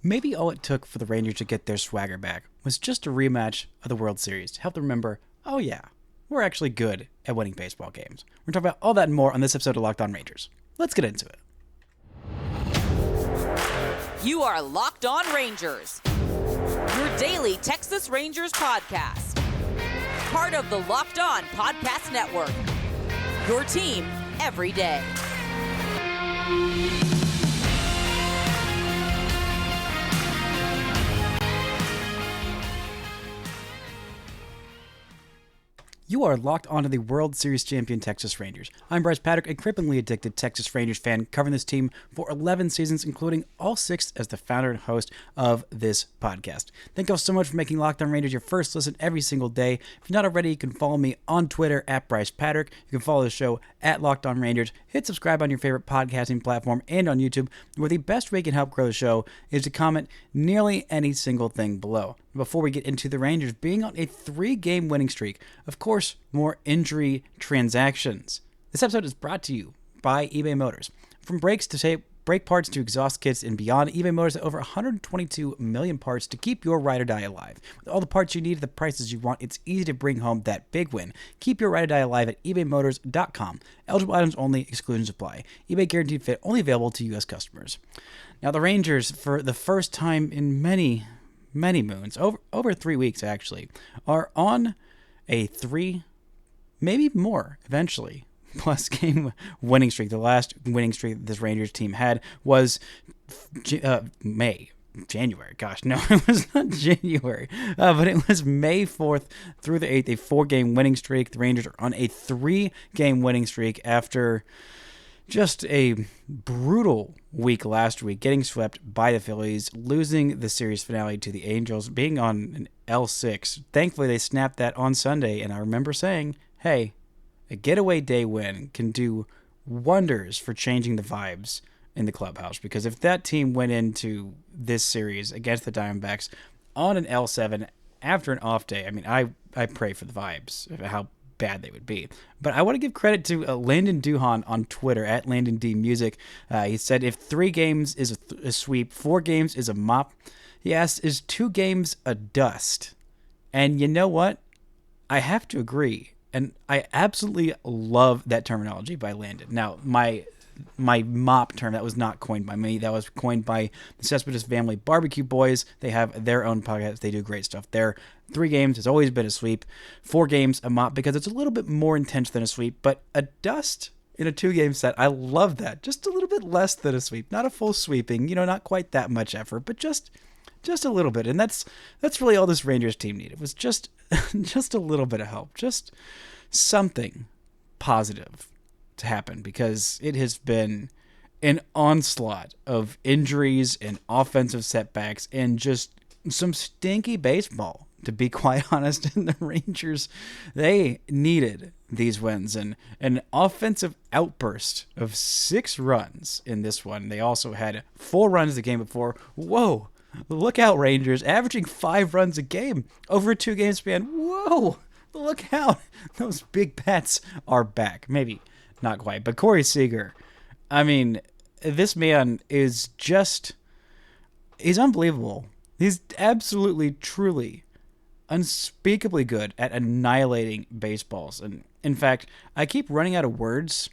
Maybe all it took for the Rangers to get their swagger back was just a rematch of the World Series to help them remember, oh yeah, we're actually good at winning baseball games. We're talking about all that and more on this episode of Locked On Rangers. Let's get into it. You are Locked On Rangers, your daily Texas Rangers podcast. Part of the Locked On Podcast Network, your team every day. You are locked onto the World Series champion Texas Rangers. I'm Bryce Patrick, a cripplingly addicted Texas Rangers fan, covering this team for 11 seasons, including all 6 as the founder and host of this podcast. Thank you all so much for making Locked On Rangers your first listen every single day. If you're not already, you can follow me on Twitter at Bryce Patrick. You can follow the show at Locked On Rangers. Hit subscribe on your favorite podcasting platform and on YouTube, where the best way you can help grow the show is to comment nearly any single thing below. Before we get into the Rangers being on a 3-game winning streak, of course, more injury transactions. This episode is brought to you by eBay Motors. From brakes to brake parts to exhaust kits and beyond, eBay Motors has over 122 million parts to keep your ride or die alive. With all the parts you need at the prices you want, it's easy to bring home that big win. Keep your ride or die alive at ebaymotors.com. Eligible items only, exclusions apply. eBay guaranteed fit, only available to U.S. customers. Now, the Rangers, for the first time in many moons, over 3 weeks actually, are on a 3, maybe more eventually, plus game winning streak. The last winning streak this Rangers team had was January. Gosh, no, it was not January, but it was May 4th through the 8th, a 4-game winning streak. The Rangers are on a 3-game winning streak after just a brutal week last week, getting swept by the Phillies, losing the series finale to the Angels, being on an L6. Thankfully, they snapped that on Sunday, and I remember saying, hey, a getaway day win can do wonders for changing the vibes in the clubhouse, because if that team went into this series against the Diamondbacks on an L7 after an off day, I mean, I pray for the vibes, how bad they would be. But I want to give credit to Landon Duhan on Twitter at LandonDMusic. He said, if 3 games is a sweep, 4 games is a mop. He asked, is 2 games a dust? And you know what? I have to agree. And I absolutely love that terminology by Landon. Now, my mop term, that was not coined by me. That was coined by the Cespedes Family Barbecue Boys. They have their own podcast. They do great stuff there. 3 games has always been a sweep. 4 games, a mop, because it's a little bit more intense than a sweep. But a dust in a 2-game set, I love that. Just a little bit less than a sweep. Not a full sweeping, not quite that much effort, but just a little bit. And that's really all this Rangers team needed. It was just a little bit of help. Just something positive to happen, because it has been an onslaught of injuries and offensive setbacks and just some stinky baseball, to be quite honest. And the Rangers, they needed these wins, and an offensive outburst of 6 runs in this one. They also had 4 runs the game before. Whoa, look out, Rangers, averaging 5 runs a game over a 2-game span. Whoa, look out, those big bats are back. Maybe not quite, but Corey Seager, I mean, this man is he's unbelievable. He's absolutely, truly, unspeakably good at annihilating baseballs. And in fact, I keep running out of words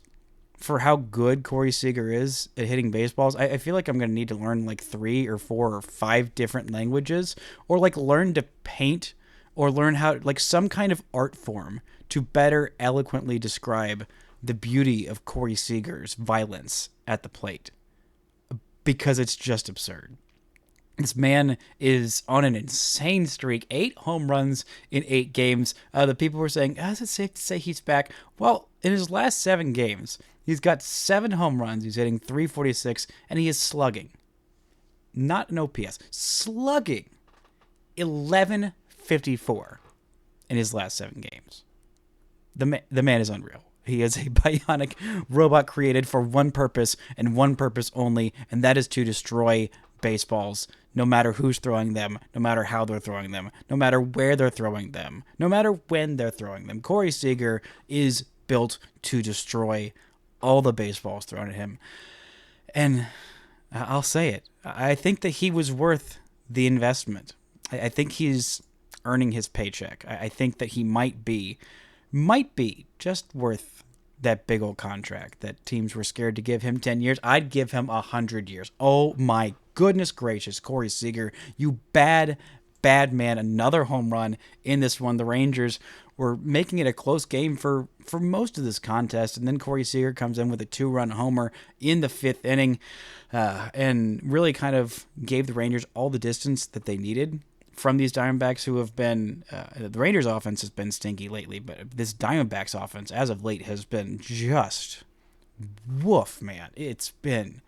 for how good Corey Seager is at hitting baseballs. I feel like I'm going to need to learn like 3 or 4 or 5 different languages, or like learn to paint, or learn how, like, some kind of art form to better eloquently describe the beauty of Corey Seager's violence at the plate, because it's just absurd. This man is on an insane streak, 8 home runs in 8 games. The people were saying, is it safe to say he's back? Well, in his last 7 games, he's got 7 home runs. He's hitting .346, and he is slugging. Not an OPS. Slugging. 1154 in his last 7 games. The man is unreal. He is a bionic robot created for one purpose and one purpose only, and that is to destroy baseballs, no matter who's throwing them, no matter how they're throwing them, no matter where they're throwing them, no matter when they're throwing them. Corey Seager is built to destroy all the baseballs thrown at him. And I'll say it. I think that he was worth the investment. I think he's earning his paycheck. I think that he might be just worth that big old contract that teams were scared to give him 10 years. I'd give him 100 years. Oh my goodness gracious, Corey Seager, you bad man. Another home run in this one. The Rangers were making it a close game for most of this contest, and then Corey Seager comes in with a 2-run homer in the 5th inning and really kind of gave the Rangers all the distance that they needed from these Diamondbacks, who have been the Rangers offense has been stinky lately, but this Diamondbacks offense as of late has been just woof, man. It's been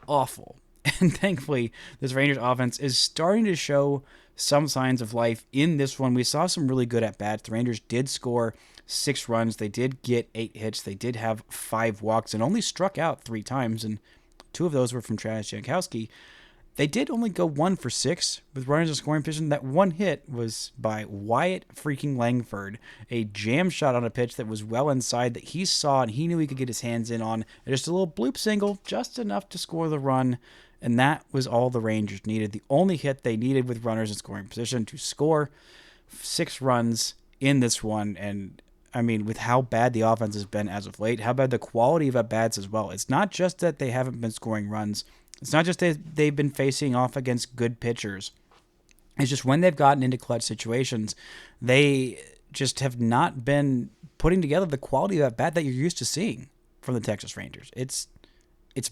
awful. And thankfully, this Rangers offense is starting to show some signs of life in this one. We saw some really good at-bats. The Rangers did score 6 runs. They did get 8 hits. They did have 5 walks and only struck out 3 times, and 2 of those were from Travis Jankowski. They did only go 1 for 6 with runners in scoring position. That one hit was by Wyatt freaking Langford, a jam shot on a pitch that was well inside that he saw and he knew he could get his hands in on. And just a little bloop single, just enough to score the run. And that was all the Rangers needed. The only hit they needed with runners in scoring position to score 6 runs in this one. And I mean, with how bad the offense has been as of late, how bad the quality of at-bats as well. It's not just that they haven't been scoring runs. It's not just that they've been facing off against good pitchers. It's just when they've gotten into clutch situations, they just have not been putting together the quality of at-bat that you're used to seeing from the Texas Rangers. It's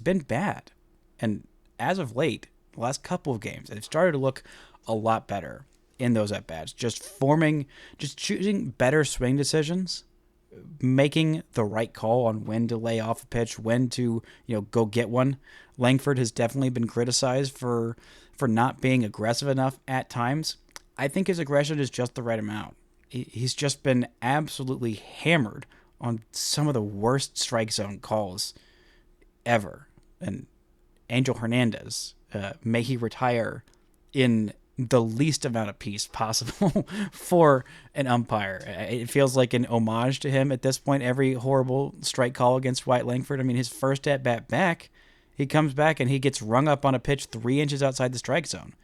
been bad. And as of late, the last couple of games, they've started to look a lot better in those at-bats. Just choosing better swing decisions, making the right call on when to lay off a pitch, when to, go get one. Langford has definitely been criticized for not being aggressive enough at times. I think his aggression is just the right amount. He's just been absolutely hammered on some of the worst strike zone calls ever. And Angel Hernandez, may he retire in the least amount of peace possible for an umpire. It feels like an homage to him at this point. Every horrible strike call against Wyatt Langford. I mean, his first at-bat back, he comes back and he gets rung up on a pitch 3 inches outside the strike zone.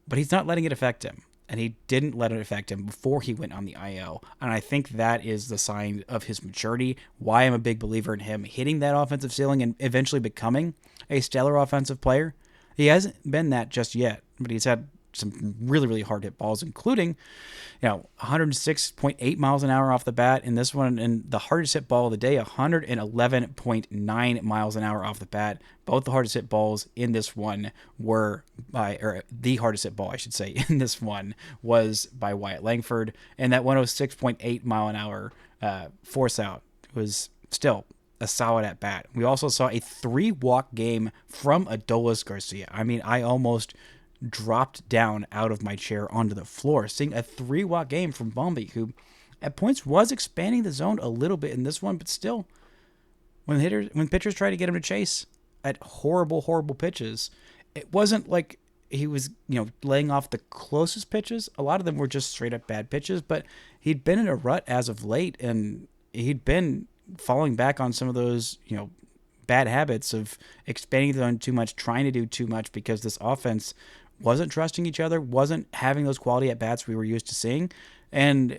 But he's not letting it affect him. And he didn't let it affect him before he went on the IL. And I think that is the sign of his maturity, why I'm a big believer in him hitting that offensive ceiling and eventually becoming a stellar offensive player. He hasn't been that just yet, but he's had some really, really hard hit balls, including, 106.8 miles an hour off the bat in this one, and the hardest hit ball of the day, 111.9 miles an hour off the bat. Both the hardest hit balls in this one the hardest hit ball, I should say, in this one was by Wyatt Langford, and that 106.8 mile an hour force out was still a solid at bat. We also saw a 3-walk game from Adolis Garcia. I mean, I almost dropped down out of my chair onto the floor, seeing a 3-walk game from Bombi, who at points was expanding the zone a little bit in this one, but still, when pitchers try to get him to chase at horrible pitches, it wasn't like he was, laying off the closest pitches. A lot of them were just straight up bad pitches, but he'd been in a rut as of late, and he'd been falling back on some of those, bad habits of expanding the zone too much, trying to do too much, because this offense wasn't trusting each other, wasn't having those quality at-bats we were used to seeing, and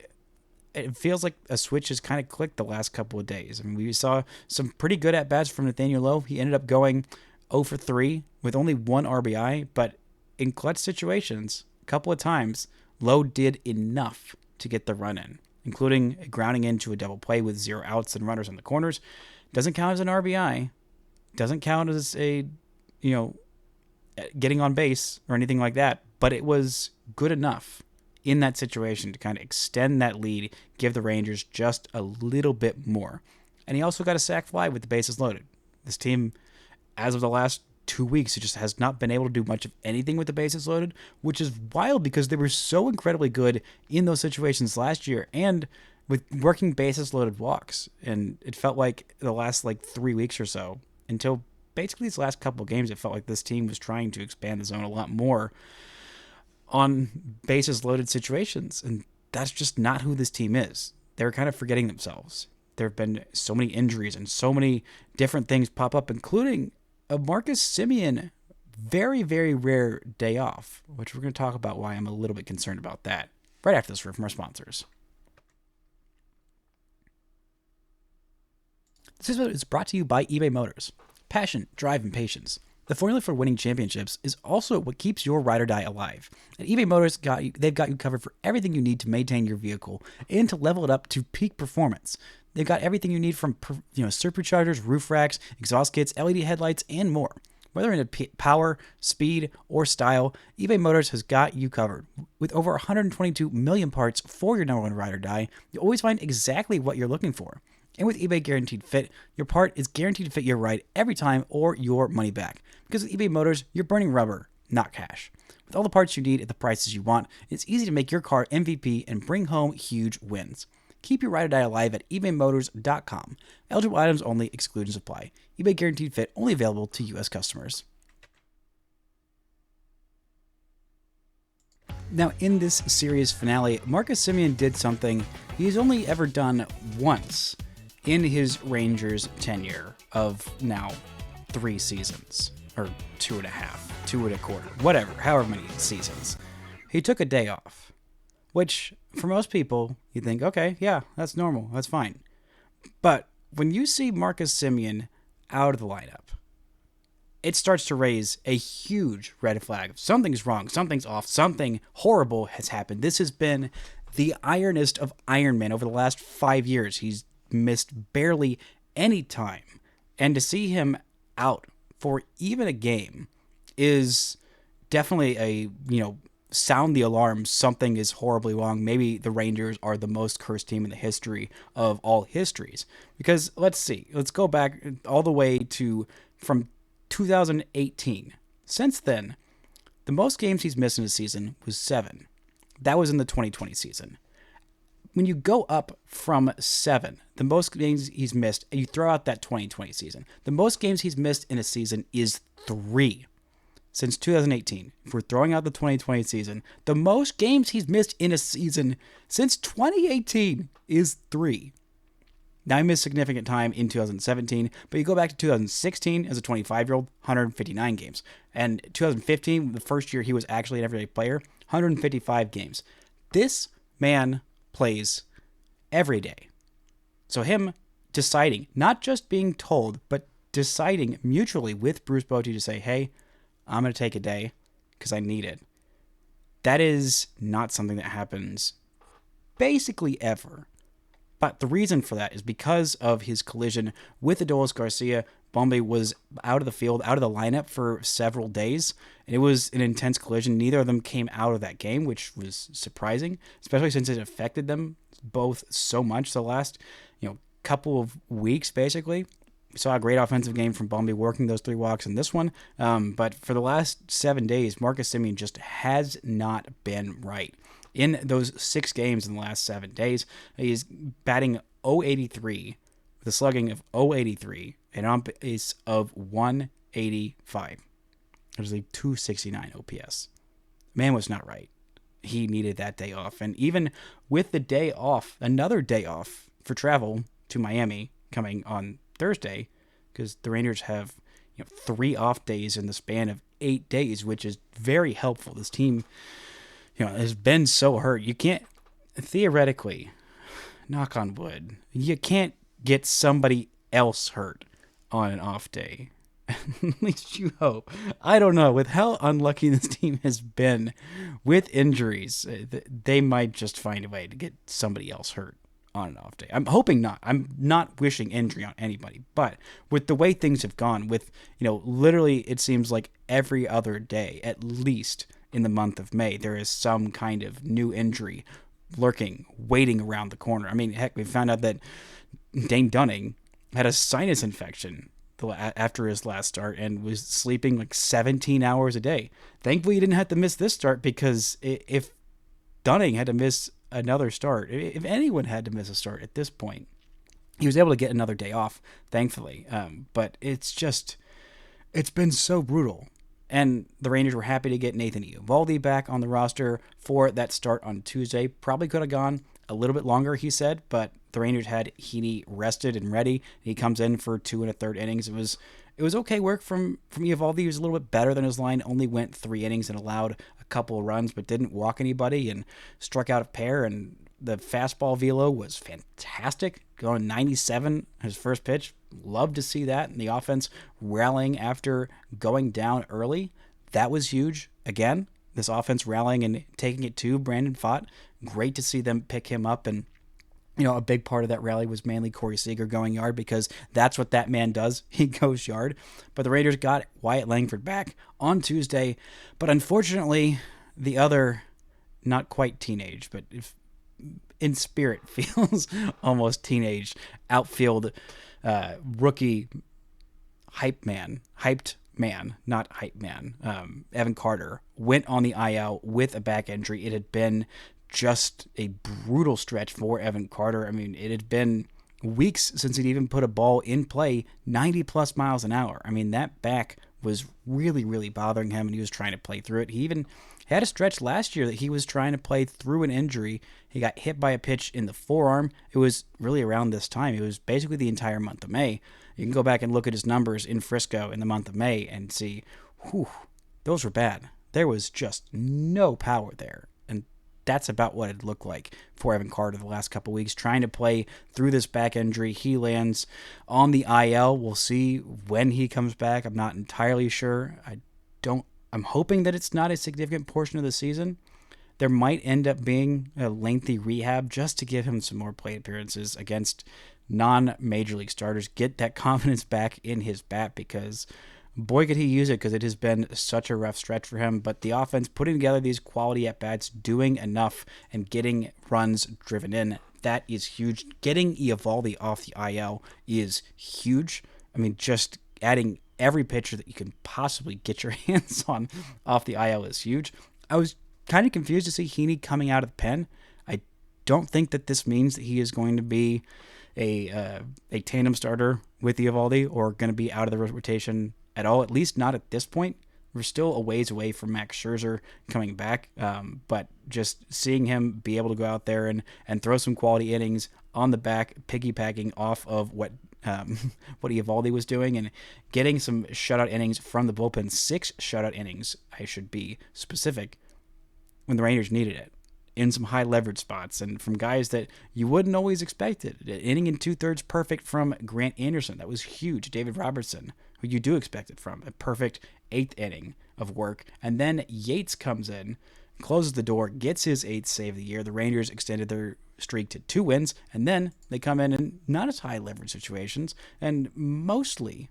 it feels like a switch has kind of clicked the last couple of days. I mean, we saw some pretty good at-bats from Nathaniel Lowe. He ended up going 0 for 3 with only 1 RBI, but in clutch situations, a couple of times, Lowe did enough to get the run in, including grounding into a double play with 0 outs and runners on the corners. Doesn't count as an RBI, doesn't count as a, getting on base or anything like that, but it was good enough in that situation to kind of extend that lead, give the Rangers just a little bit more. And he also got a sac fly with the bases loaded. This team, as of the last 2 weeks, it just has not been able to do much of anything with the bases loaded, which is wild because they were so incredibly good in those situations last year and with working bases loaded walks. And it felt like the last 3 weeks or so, until basically these last couple of games, it felt like this team was trying to expand the zone a lot more on bases loaded situations. And that's just not who this team is. They're kind of forgetting themselves. There have been so many injuries and so many different things pop up, including a Marcus Semien very, very rare day off, which we're going to talk about why I'm a little bit concerned about that right after this word from our sponsors. This episode is brought to you by eBay Motors. Passion, drive, and patience. The formula for winning championships is also what keeps your ride or die alive. At eBay Motors, they've got you covered for everything you need to maintain your vehicle and to level it up to peak performance. They've got everything you need from superchargers, roof racks, exhaust kits, LED headlights, and more. Whether into power, speed, or style, eBay Motors has got you covered. With over 122 million parts for your number one ride or die, you'll always find exactly what you're looking for. And with eBay Guaranteed Fit, your part is guaranteed to fit your ride every time or your money back. Because with eBay Motors, you're burning rubber, not cash. With all the parts you need at the prices you want, it's easy to make your car MVP and bring home huge wins. Keep your ride or die alive at ebaymotors.com. Eligible items only, exclusions apply. eBay Guaranteed Fit only available to U.S. customers. Now, in this series finale, Marcus Semien did something he's only ever done once in his Rangers tenure of now 3 seasons, or 2.5, 2.25, whatever, however many seasons. He took a day off, which for most people, you think, okay, yeah, that's normal, that's fine. But when you see Marcus Semien out of the lineup, it starts to raise a huge red flag. Something's wrong, something's off, something horrible has happened. This has been the ironest of Ironmen over the last 5 years. He's missed barely any time. And to see him out for even a game is definitely a, sound the alarm. Something is horribly wrong. Maybe the Rangers are the most cursed team in the history of all histories. Because let's go back all the way to from 2018. Since then, the most games he's missed in a season was 7. That was in the 2020 season. When you go up from 7, the most games he's missed, and you throw out that 2020 season, the most games he's missed in a season is 3. Since 2018, if we're throwing out the 2020 season, the most games he's missed in a season since 2018 is 3. Now, he missed significant time in 2017, but you go back to 2016 as a 25-year-old, 159 games. And 2015, the first year he was actually an everyday player, 155 games. This man plays every day. So him deciding, not just being told, but deciding mutually with Bruce Bochy to say, hey, I'm going to take a day because I need it. That is not something that happens basically ever. But the reason for that is because of his collision with Adolis Garcia. Bombi was out of the field, out of the lineup for several days. And it was an intense collision. Neither of them came out of that game, which was surprising, especially since it affected them both so much the last, couple of weeks, basically. We saw a great offensive game from Bombi working those 3 walks in this one. But for the last 7 days, Marcus Semien just has not been right. In those 6 games in the last 7 days, he's batting .083 with a slugging of .083 and on base of 185. There's a 269 OPS. Man was not right. He needed that day off. And even with the day off, another day off for travel to Miami coming on Thursday, because the Rangers have 3 off days in the span of 8 days, which is very helpful. This team has been so hurt. You can't, theoretically, knock on wood, you can't get somebody else hurt on an off day. At least you hope. I don't know. With how unlucky this team has been with injuries, they might just find a way to get somebody else hurt on an off day. I'm hoping not. I'm not wishing injury on anybody. But with the way things have gone, with, literally it seems like every other day, at least in the month of May, there is some kind of new injury lurking, waiting around the corner. I mean, heck, we found out that Dane Dunning had a sinus infection after his last start and was sleeping like 17 hours a day. Thankfully, he didn't have to miss this start, because if Dunning had to miss another start, if anyone had to miss a start at this point, he was able to get another day off, thankfully. But it's been so brutal. And the Rangers were happy to get Nathan Eovaldi back on the roster for that start on Tuesday. Probably could have gone a little bit longer, he said, but the Rangers had Heaney rested and ready. He comes in for 2 1/3 innings. It was it was okay work from Eovaldi. He was a little bit better than his line, only went 3 innings and allowed a couple of runs, but didn't walk anybody and struck out a pair. And the fastball velo was fantastic, going 97 his first pitch. Love to see that. And the offense rallying after going down early. That was huge. Again, this offense rallying and taking it to Brandon Pfaadt. Great to see them pick him up. And a big part of that rally was mainly Corey Seager going yard, because that's what that man does. He goes yard. But the Raiders got Wyatt Langford back on Tuesday. But unfortunately, the other, not quite teenage, but in spirit feels almost teenage, outfield rookie hyped man, not hype man, Evan Carter, went on the IL with a back injury. It had been just a brutal stretch for Evan Carter. I mean, it had been weeks since he'd even put a ball in play 90 plus miles an hour. I mean, that back was really, really bothering him, and he was trying to play through it. He even had a stretch last year that he was trying to play through an injury. He got hit by a pitch in the forearm. It was really around this time. It was basically the entire month of May. You can go back and look at his numbers in Frisco in the month of May and see, those were bad. There was just no power there. And that's about what it looked like for Evan Carter the last couple weeks, trying to play through this back injury. He lands on the IL. We'll see when he comes back. I'm not entirely sure. I'm hoping that it's not a significant portion of the season. There might end up being a lengthy rehab just to give him some more plate appearances against non-major league starters, get that confidence back in his bat, because boy could he use it, because it has been such a rough stretch for him. But the offense putting together these quality at-bats, doing enough and getting runs driven in, that is huge. Getting Eovaldi off the IL is huge. I mean, just adding every pitcher that you can possibly get your hands on off the IL is huge. I was kind of confused to see Heaney coming out of the pen. I don't think that this means that he is going to be a tandem starter with Eovaldi or going to be out of the rotation at all, at least not at this point. We're still a ways away from Max Scherzer coming back, but just seeing him be able to go out there and throw some quality innings on the back, piggybacking off of what Eovaldi was doing, and getting some shutout innings from the bullpen, 6 shutout innings, I should be specific, when the Rangers needed it, in some high leverage spots, and from guys that you wouldn't always expect it. An inning and 2/3 perfect from Grant Anderson. That was huge. David Robertson, who you do expect it from, a perfect 8th inning of work. And then Yates comes in, closes the door, gets his 8th save of the year. The Rangers extended their streak to 2 wins, and then they come in not as high leverage situations, and mostly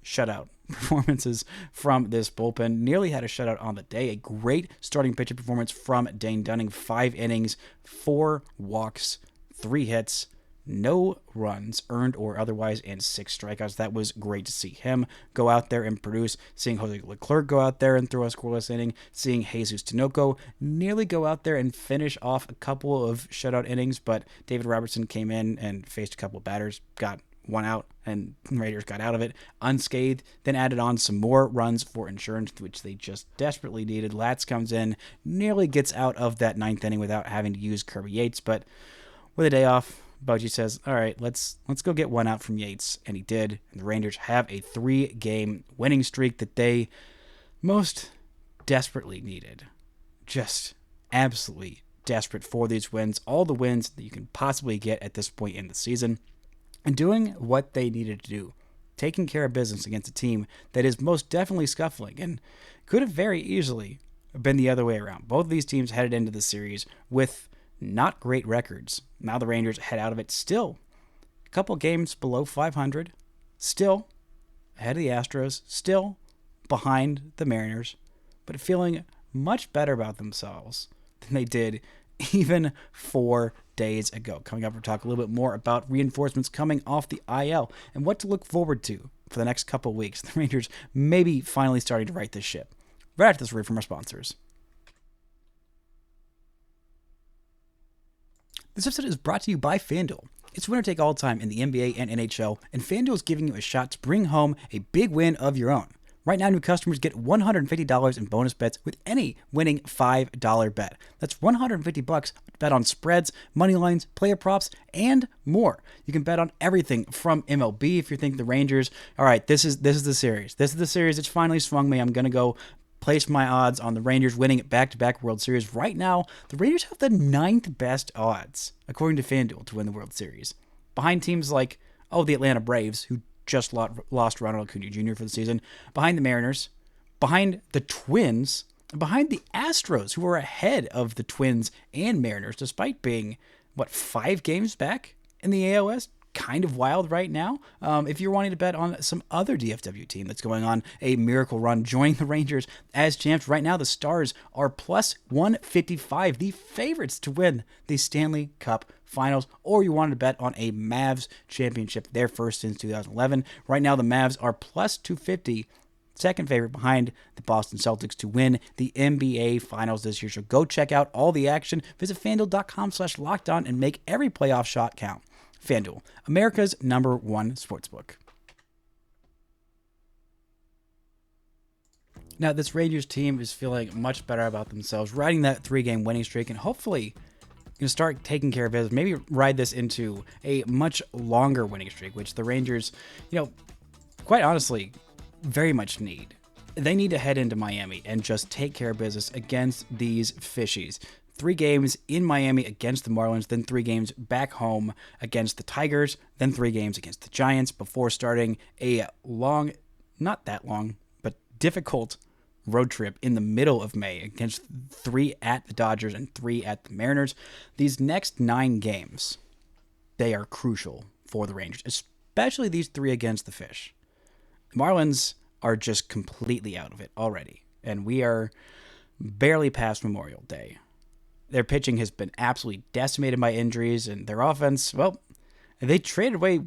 shutout performances from this bullpen. Nearly had a shutout on the day. A great starting pitcher performance from Dane Dunning. 5 innings, 4 walks, 3 hits, no runs earned or otherwise, and 6 strikeouts. That was great to see him go out there and produce. Seeing Jose Leclerc go out there and throw a scoreless inning. Seeing Jesus Tinoco nearly go out there and finish off a couple of shutout innings, but David Robertson came in and faced a couple of batters, got 1 out, and Raiders got out of it unscathed, then added on some more runs for insurance, which they just desperately needed. Latz comes in, nearly gets out of that 9th inning without having to use Kirby Yates, but with a day off, Bochy says, all right, let's go get 1 out from Yates, and he did, and the Rangers have a 3-game winning streak that they most desperately needed. Just absolutely desperate for these wins, all the wins that you can possibly get at this point in the season, and doing what they needed to do, taking care of business against a team that is most definitely scuffling and could have very easily been the other way around. Both of these teams headed into the series with not great records. Now the Rangers head out of it still a couple games below 500, still ahead of the Astros, still behind the Mariners, but feeling much better about themselves than they did even 4 days ago. Coming up, we'll talk a little bit more about reinforcements coming off the IL and what to look forward to for the next couple of weeks. The Rangers may be finally starting to right this ship. Right after this word from our sponsors. This episode is brought to you by FanDuel. It's winner take all time in the NBA and NHL, and FanDuel is giving you a shot to bring home a big win of your own. Right now, new customers get $150 in bonus bets with any winning $5 bet. That's $150 bet on spreads, money lines, player props, and more. You can bet on everything from MLB if you think the Rangers, all right, this is the series. This is the series that's finally swung me. I'm going to go place my odds on the Rangers winning back-to-back World Series. Right now, the Rangers have the 9th best odds, according to FanDuel, to win the World Series. Behind teams like, the Atlanta Braves, who just lost Ronald Acuna Jr. for the season, behind the Mariners, behind the Twins, behind the Astros, who are ahead of the Twins and Mariners, despite being, 5 games back in the AOS? Kind of wild right now. If you're wanting to bet on some other DFW team that's going on a miracle run, joining the Rangers as champs, right now the Stars are plus 155, the favorites to win the Stanley Cup Finals. Or you wanted to bet on a Mavs championship, their first since 2011. Right now the Mavs are plus 250, second favorite behind the Boston Celtics to win the NBA Finals this year. So go check out all the action. Visit FanDuel.com/lockedon and make every playoff shot count. FanDuel, America's #1 sportsbook. Now, this Rangers team is feeling much better about themselves, riding that 3-game winning streak, and hopefully going to start taking care of business. Maybe ride this into a much longer winning streak, which the Rangers, quite honestly, very much need. They need to head into Miami and just take care of business against these fishies. 3 games in Miami against the Marlins, then 3 games back home against the Tigers, then 3 games against the Giants before starting a long, not that long, but difficult road trip in the middle of May against 3 at the Dodgers and 3 at the Mariners. These next 9 games, they are crucial for the Rangers, especially these 3 against the Fish. The Marlins are just completely out of it already, and we are barely past Memorial Day. Their pitching has been absolutely decimated by injuries, and their offense, they traded away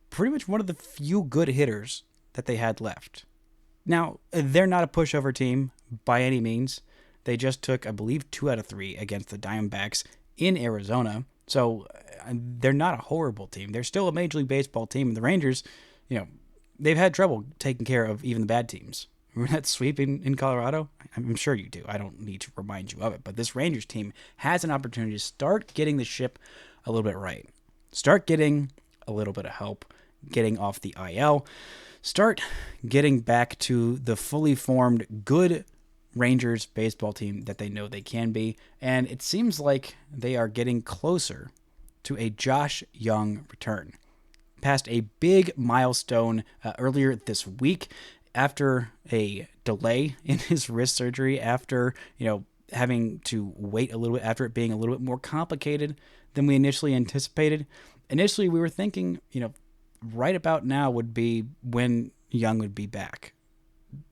pretty much one of the few good hitters that they had left. Now, they're not a pushover team by any means. They just took, I believe, 2 out of 3 against the Diamondbacks in Arizona, so they're not a horrible team. They're still a Major League Baseball team, and the Rangers, they've had trouble taking care of even the bad teams. Remember that sweep in Colorado? I'm sure you do. I don't need to remind you of it. But this Rangers team has an opportunity to start getting the ship a little bit right. Start getting a little bit of help, getting off the IL. Start getting back to the fully formed, good Rangers baseball team that they know they can be. And it seems like they are getting closer to a Josh Young return. Passed a big milestone earlier this week, after a delay in his wrist surgery, after, having to wait a little bit, after it being a little bit more complicated than we initially anticipated. Initially, we were thinking, right about now would be when Young would be back.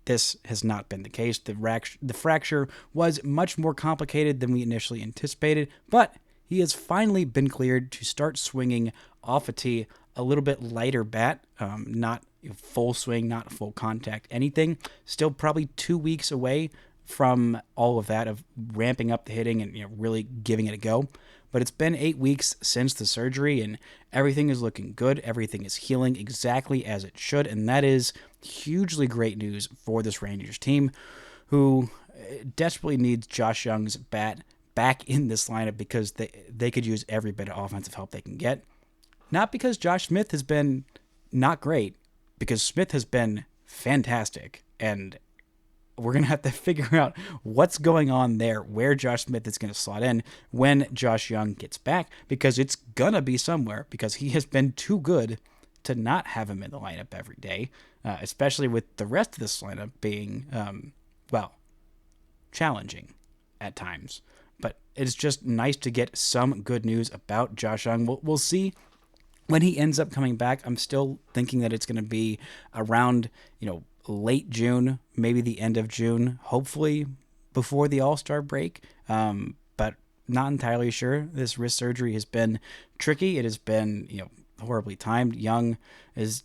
This has not been the case. The fracture was much more complicated than we initially anticipated, but he has finally been cleared to start swinging off a tee, a little bit lighter bat, not full swing, not full contact, anything. Still probably 2 weeks away from all of that, of ramping up the hitting and really giving it a go. But it's been 8 weeks since the surgery, and everything is looking good. Everything is healing exactly as it should, and that is hugely great news for this Rangers team, who desperately needs Josh Young's bat back in this lineup because they could use every bit of offensive help they can get. Not because Josh Smith has been not great, because Smith has been fantastic, and we're going to have to figure out what's going on there, where Josh Smith is going to slot in when Josh Young gets back, because it's going to be somewhere, because he has been too good to not have him in the lineup every day, especially with the rest of this lineup being, challenging at times. But it's just nice to get some good news about Josh Young. We'll see when he ends up coming back. I'm still thinking that it's going to be around, late June, maybe the end of June, hopefully before the All-Star break, but not entirely sure. This wrist surgery has been tricky. It has been, horribly timed. Young has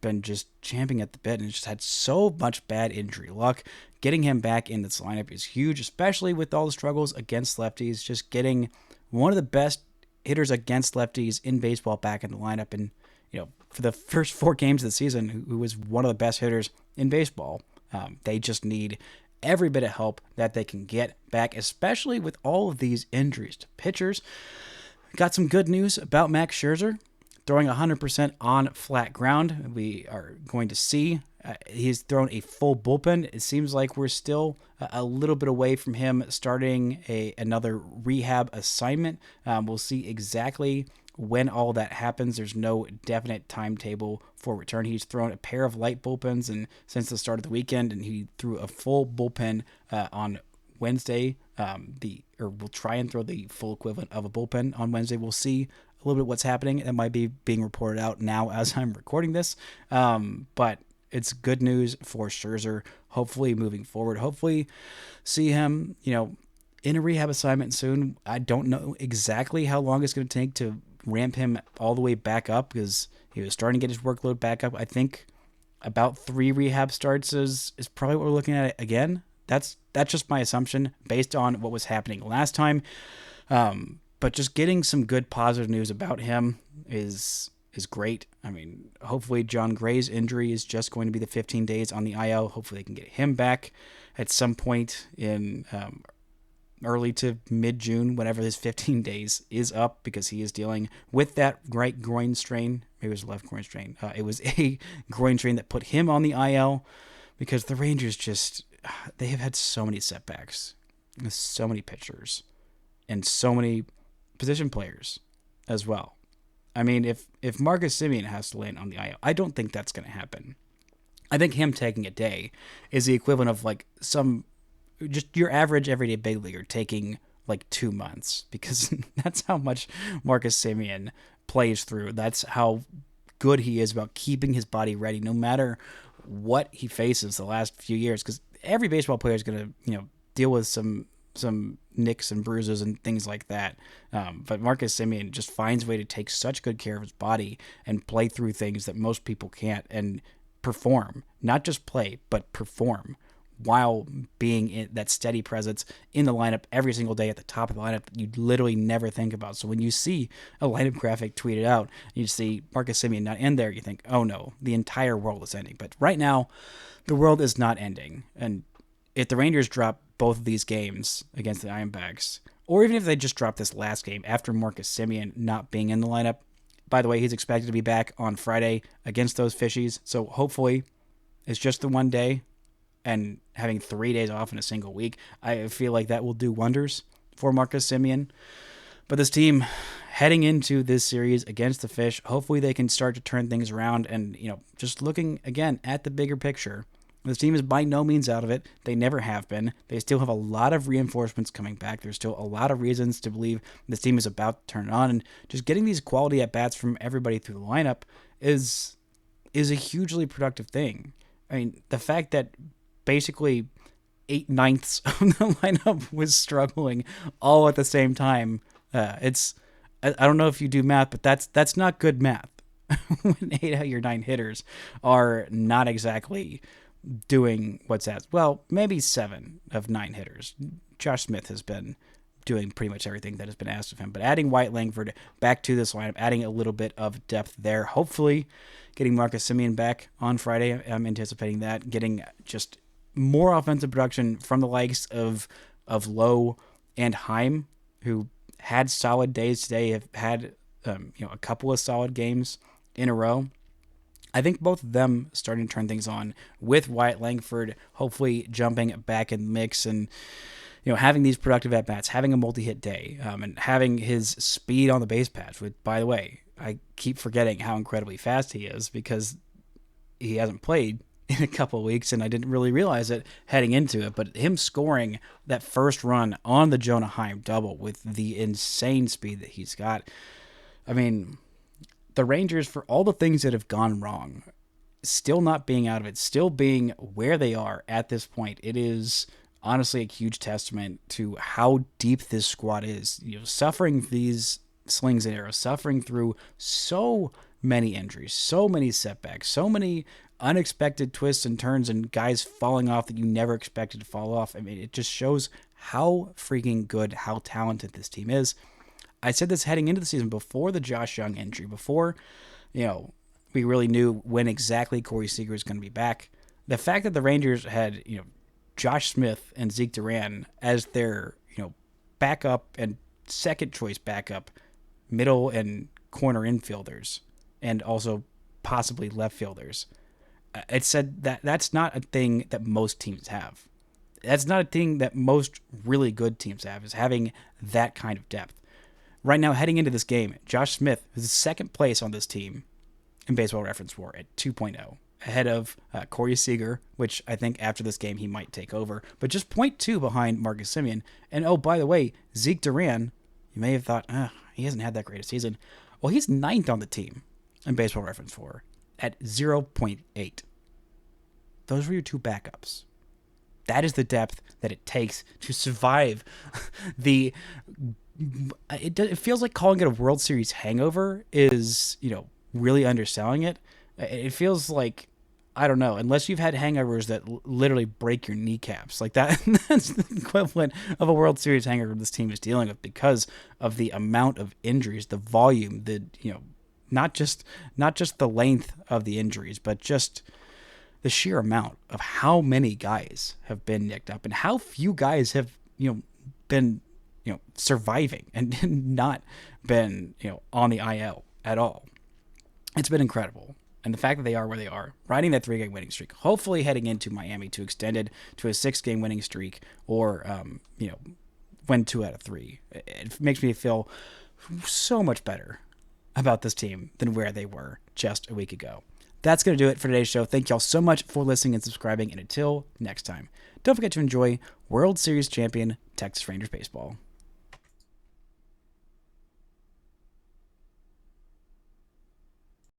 been just champing at the bit and just had so much bad injury luck. Getting him back in this lineup is huge, especially with all the struggles against lefties. Just getting one of the best hitters against lefties in baseball back in the lineup, and for the first 4 games of the season, who was one of the best hitters in baseball, They just need every bit of help that they can get back, especially with all of these injuries to pitchers. Got some good news about Max Scherzer throwing 100% on flat ground. We are going to see. He's thrown a full bullpen. It seems like we're still a little bit away from him starting another rehab assignment. We'll see exactly when all that happens. There's no definite timetable for return. He's thrown a pair of light bullpens and since the start of the weekend, and he threw a full bullpen on Wednesday. We'll try and throw the full equivalent of a bullpen on Wednesday. We'll see a little bit what's happening. That might be being reported out now as I'm recording this. But it's good news for Scherzer. Hopefully moving forward, hopefully see him, in a rehab assignment soon. I don't know exactly how long it's going to take to ramp him all the way back up because he was starting to get his workload back up. I think about 3 rehab starts is probably what we're looking at again. That's just my assumption based on what was happening last time. But just getting some good positive news about him is great. I mean, hopefully John Gray's injury is just going to be the 15 days on the IL. Hopefully they can get him back at some point in early to mid-June, whenever his 15 days is up, because he is dealing with that right groin strain. Maybe it was left groin strain. It was a groin strain that put him on the IL because the Rangers they have had so many setbacks with so many pitchers and so many position players as well. I mean, if Marcus Semien has to land on the IL, I don't think that's going to happen. I think him taking a day is the equivalent of just your average everyday big leaguer taking 2 months, because that's how much Marcus Semien plays through. That's how good he is about keeping his body ready no matter what he faces the last few years, because every baseball player is going to deal with some nicks and bruises and things like that. But Marcus Semien just finds a way to take such good care of his body and play through things that most people can't, and perform, not just play, but perform while being in that steady presence in the lineup every single day at the top of the lineup that you literally never think about. So when you see a lineup graphic tweeted out, you see Marcus Semien not in there, you think, oh no, the entire world is ending. But right now, the world is not ending. And if the Rangers drop both of these games against the Diamondbacks, or even if they just drop this last game after Marcus Semien not being in the lineup, by the way, he's expected to be back on Friday against those Fishies. So hopefully it's just the one day, and having 3 days off in a single week, I feel like that will do wonders for Marcus Semien. But this team heading into this series against the Fish, hopefully they can start to turn things around. And, just looking again at the bigger picture, this team is by no means out of it. They never have been. They still have a lot of reinforcements coming back. There's still a lot of reasons to believe this team is about to turn it on. And just getting these quality at-bats from everybody through the lineup is a hugely productive thing. I mean, the fact that basically 8/9 of the lineup was struggling all at the same time, I don't know if you do math, but that's not good math. When 8 out of your 9 hitters are not exactly doing what's asked. Well, maybe 7 of 9 hitters. Josh Smith has been doing pretty much everything that has been asked of him. But adding Wyatt, Langford back to this lineup, adding a little bit of depth there, hopefully getting Marcus Semien back on Friday. I'm anticipating that. Getting just more offensive production from the likes of Lowe and Heim, who had solid days today, have had a couple of solid games in a row. I think both of them starting to turn things on, with Wyatt Langford hopefully jumping back in the mix and having these productive at-bats, having a multi-hit day, and having his speed on the base paths, which, by the way, I keep forgetting how incredibly fast he is because he hasn't played in a couple of weeks, and I didn't really realize it heading into it. But him scoring that first run on the Jonah Heim double with the insane speed that he's got, I mean, the Rangers, for all the things that have gone wrong, still not being out of it, still being where they are at this point, it is honestly a huge testament to how deep this squad is. Suffering these slings and arrows, suffering through so many injuries, so many setbacks, so many unexpected twists and turns, and guys falling off that you never expected to fall off. I mean, it just shows how freaking good, how talented this team is. I said this heading into the season before the Josh Young injury, before we really knew when exactly Corey Seager was going to be back, the fact that the Rangers had, Josh Smith and Zeke Duran as their, backup and second choice backup, middle and corner infielders, and also possibly left fielders. It said that that's not a thing that most teams have. That's not a thing that most really good teams have, is having that kind of depth. Right now, heading into this game, Josh Smith is second place on this team in Baseball Reference WAR at 2.0, ahead of Corey Seager, which I think after this game he might take over, but just 0.2 behind Marcus Semien. And oh, by the way, Zeke Duran, you may have thought, he hasn't had that great a season. Well, he's ninth on the team in Baseball Reference WAR at 0.8. Those were your two backups. That is the depth that it takes to survive the... It feels like calling it a World Series hangover is, really underselling it. It feels like, I don't know, unless you've had hangovers that literally break your kneecaps. Like that, that's the equivalent of a World Series hangover this team is dealing with because of the amount of injuries, the volume, not just the length of the injuries, but just the sheer amount of how many guys have been nicked up and how few guys have, been, surviving and not been, on the IL at all. It's been incredible. And the fact that they are where they are, riding that 3-game winning streak, hopefully heading into Miami to extend it to a 6-game winning streak or, win 2 out of 3. It makes me feel so much better about this team than where they were just a week ago. That's going to do it for today's show. Thank y'all so much for listening and subscribing. And until next time, don't forget to enjoy World Series champion Texas Rangers baseball.